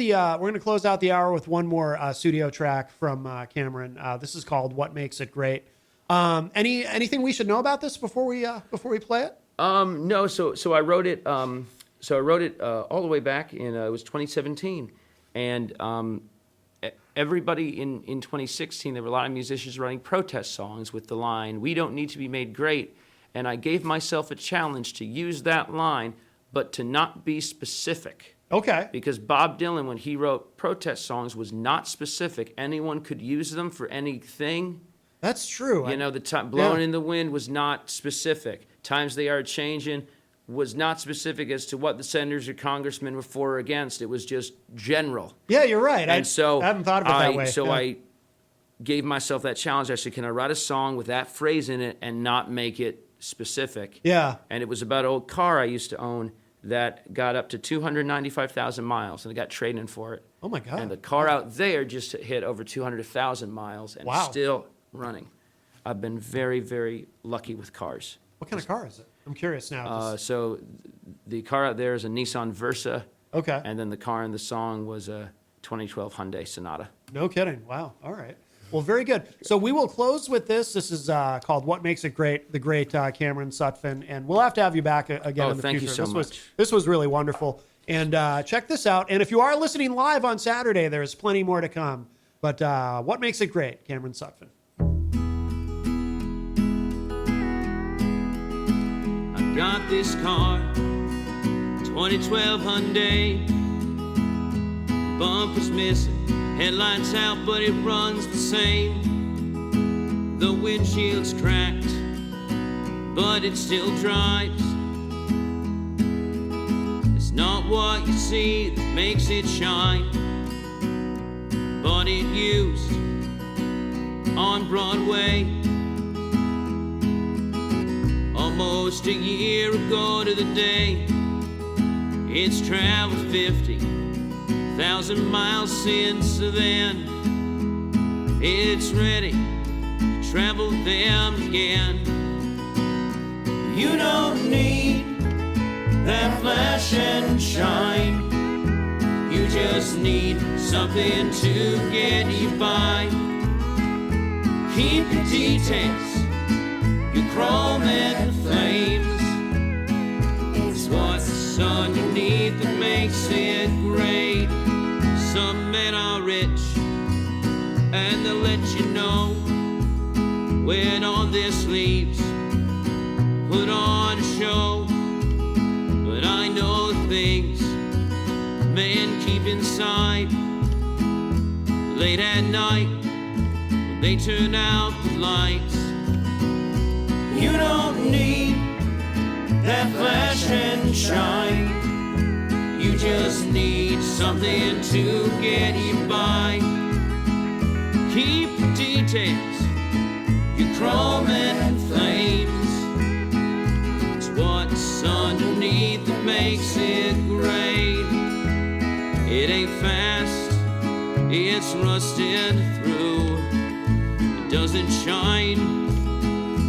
out the hour with one more studio track from Cameron. This is called "What Makes It Great." Anything we should know about this before we play it? No, so I wrote it. So I wrote it all the way back in it was 2017, and everybody in 2016, there were a lot of musicians writing protest songs with the line, "We don't need to be made great," and I gave myself a challenge to use that line, but to not be specific. Okay. Because Bob Dylan, when he wrote protest songs, was not specific. Anyone could use them for anything. That's true. You know, the time "Blowing in the Wind" was not specific. "Times They Are Changing" was not specific as to what the senators or congressmen were for or against. It was just general. Yeah, you're right. And so I haven't thought of it that way. So Yeah. I gave myself that challenge. I said, can I write a song with that phrase in it and not make it specific? Yeah. And it was about an old car I used to own that got up to 295,000 miles, and I got trade-in for it. Oh my God. And the car out there just hit over 200,000 miles and Wow. still running. I've been very, very lucky with cars. What kind of car is it? I'm curious now. So the car out there is a Nissan Versa, Okay. and then the car in the song was a 2012 Hyundai Sonata. No kidding. Wow. All right. Well, very good. So we will close with this. This is called "What Makes It Great," the great Cameron Sutphin, and we'll have to have you back again Oh, in the thank future. you so much. This was really wonderful. And check this out. And if you are listening live on Saturday, there's plenty more to come. But "What Makes It Great," Cameron Sutphin. I got this car, 2012 Hyundai. Bumper's missing, headlights out, but it runs the same. The windshield's cracked, but it still drives. It's not what you see that makes it shine, but it used on Broadway. Almost a year ago to the day, it's traveled 50,000 miles since then. It's ready to travel them again. You don't need that flash and shine. You just need something to get you by. Keep your details, your chrome and flames. It's what's underneath that makes it great. Some men are rich, and they'll let you know when all their sleeves put on a show. But I know things men keep inside. Late at night, when they turn out the lights. You don't need that flash and shine. You just need something to get you by. Keep the details, your chrome and flames. It's what's underneath that makes it great. It ain't fast, it's rusted through. It doesn't shine,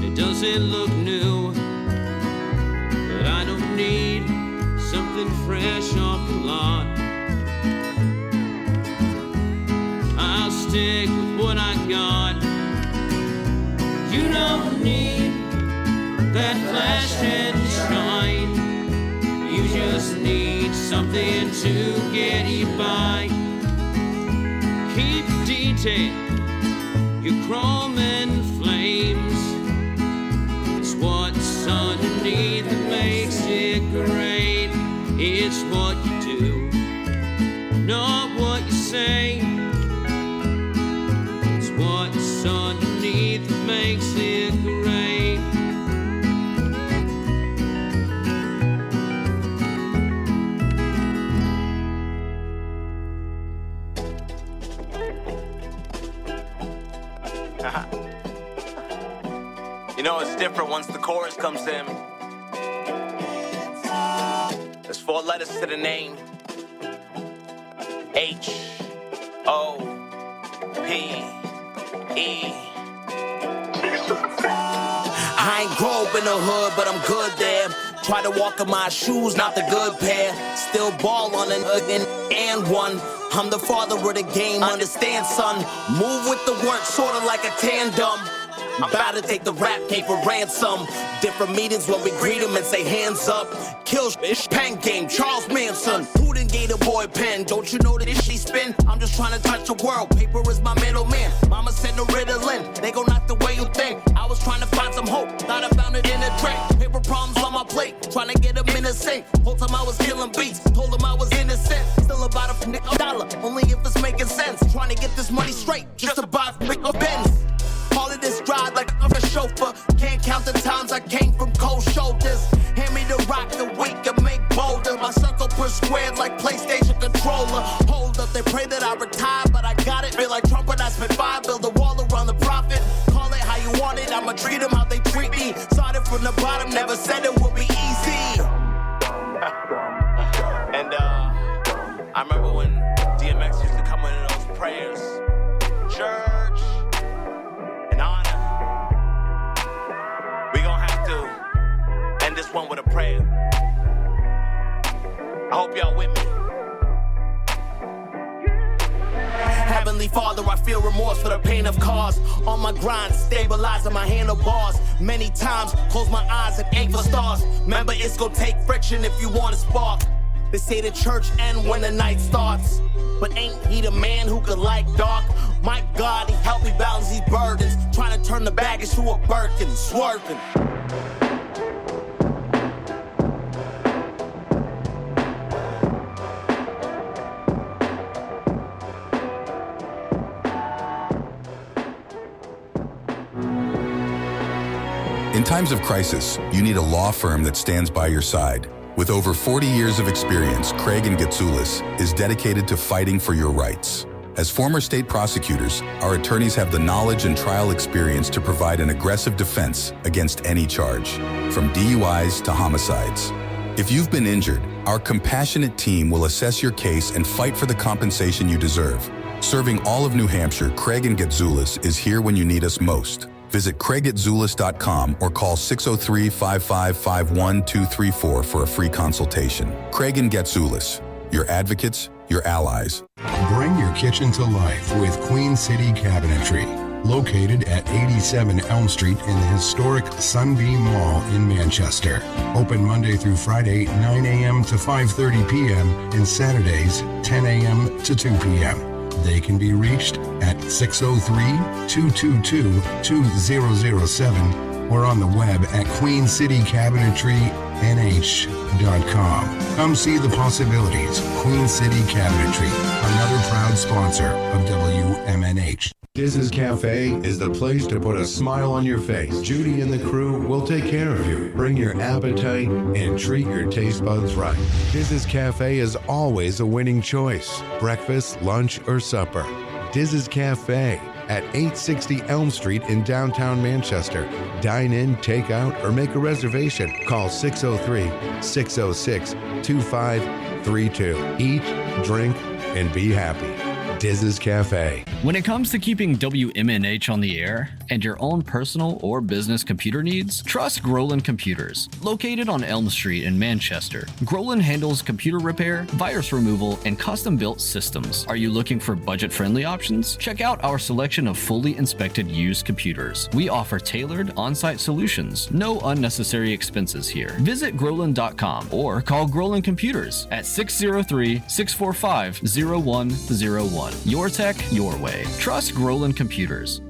it doesn't look new. But I don't need something fresh off the lot. I'll stick with what I got. You don't need that flash and shine. You just need something to get you by. Keep detail, your chrome and flames. It's what's underneath that makes it great. It's what you do, not what you say. It's what's underneath that makes it great. You know it's different once the chorus comes in. There's 4 letters to the name. H-O-P-E. I ain't grow up in the hood, but I'm good there. Try to walk in my shoes, not the good pair. Still ball on an and one. I'm the father of the game, understand, son. Move with the work, sorta like a tandem. I'm about to take the rap game for ransom. Different meetings when we greet him and say hands up. Kill pen game, Charles Manson. Who done gave the boy pen? Don't you know that this she spin? I'm just trying to touch the world. Paper is my middleman. Mama said no Ritalin. They gon' knock the way you think. I was trying to find some hope. Thought I found it in a drink. Paper problems on my plate. Trying to get them in a sink. Whole time I was killing beats. Told them I was innocent. Still about a $1. Only if it's making sense. Trying to get this money straight. Just to buy a Benz. All of this drive like I'm a chauffeur. Can't count the times I came from cold shoulders. Hand me the rock the weak and make bolder. My circle per squared like PlayStation controller. Hold up, they pray that I retire, but I got it. Feel like Trump when I spent 5, build a wall around the profit. Call it how you want it, I'ma treat them how they treat me. Started from the bottom, never said it would be easy. And I remember when DMX used to come into those prayers. Church. Honor. We gon' have to end this one with a prayer. I hope y'all with me. Heavenly Father, I feel remorse for the pain of cause. On my grind, stabilizing my handlebars. Many times, close my eyes and aim for stars. Remember, it's gonna take friction if you want to spark. They say the church end when the night starts. But ain't he the man who could like dark? My God, he helped me balance these burdens. Trying to turn the baggage to a Birkin, swerving. In times of crisis, you need a law firm that stands by your side. With over 40 years of experience, Craig & Getsoulis is dedicated to fighting for your rights. As former state prosecutors, our attorneys have the knowledge and trial experience to provide an aggressive defense against any charge, from DUIs to homicides. If you've been injured, our compassionate team will assess your case and fight for the compensation you deserve. Serving all of New Hampshire, Craig & Getsoulis is here when you need us most. Visit CraigGetZoulis.com or call 603-5551-234 for a free consultation. Craig & Getsoulis, your advocates, your allies. Bring your kitchen to life with Queen City Cabinetry, located at 87 Elm Street in the historic Sunbeam Mall in Manchester. Open Monday through Friday, 9 a.m. to 5:30 p.m. and Saturdays, 10 a.m. to 2 p.m. They can be reached at 603-222-2007 or on the web at queencitycabinetrynh.com. Come see the possibilities. Queen City Cabinetry, another proud sponsor of WMNH. Diz's Cafe is the place to put a smile on your face. Judy and the crew will take care of you. Bring your appetite and treat your taste buds right. Diz's Cafe is always a winning choice. Breakfast, lunch, or supper. Diz's Cafe at 860 Elm Street in downtown Manchester. Dine in, take out, or make a reservation. Call 603-606-2532. Eat, drink, and be happy. Diz's Cafe. When it comes to keeping WMNH on the air, and your own personal or business computer needs? Trust Groland Computers. Located on Elm Street in Manchester, Groland handles computer repair, virus removal, and custom-built systems. Are you looking for budget-friendly options? Check out our selection of fully inspected used computers. We offer tailored on-site solutions. No unnecessary expenses here. Visit Groland.com or call Groland Computers at 603-645-0101. Your tech, your way. Trust Groland Computers.